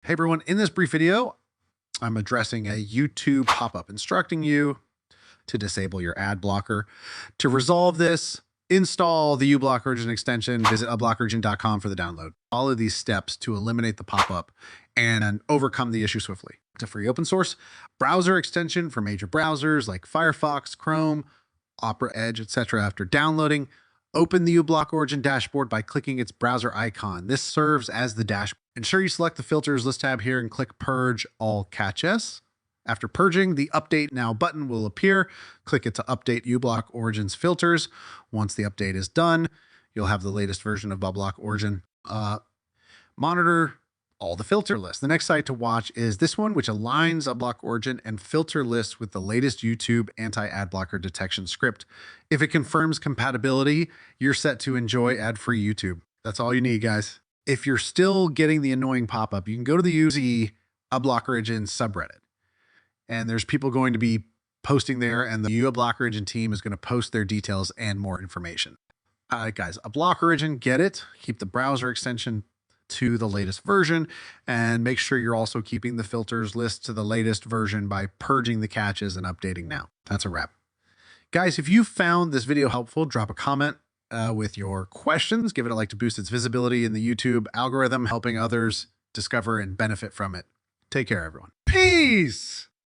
Hey everyone, in this brief video, I'm addressing a YouTube pop-up instructing you to disable your ad blocker. To resolve this, install the uBlock Origin extension, visit ublockorigin.com for the download. Follow these steps to eliminate the pop-up and overcome the issue swiftly. It's a free open source browser extension for major browsers like Firefox, Chrome, Opera Edge, etc. After downloading, open the uBlock Origin dashboard by clicking its browser icon. This serves as the dashboard. Ensure you select the filters list tab here and click Purge All Caches. After purging, the Update Now button will appear. Click it to update uBlock Origin's filters. Once the update is done, you'll have the latest version of uBlock Origin. Monitor all the filter lists. The next site to watch is this one, which aligns uBlock Origin and filter lists with the latest YouTube anti-ad blocker detection script. If it confirms compatibility, you're set to enjoy ad-free YouTube. That's all you need, guys. If you're still getting the annoying pop-up, you can go to the uBlock Origin subreddit. And there's people going to be posting there, and the uBlock Origin team is going to post their details and more information. Guys, uBlock Origin, get it. Keep the browser extension to the latest version, and make sure you're also keeping the filters list to the latest version by purging the caches and updating now. That's a wrap. Guys, if you found this video helpful, drop a comment with your questions. Give it a like to boost its visibility in the YouTube algorithm, helping others discover and benefit from it. Take care, everyone. Peace!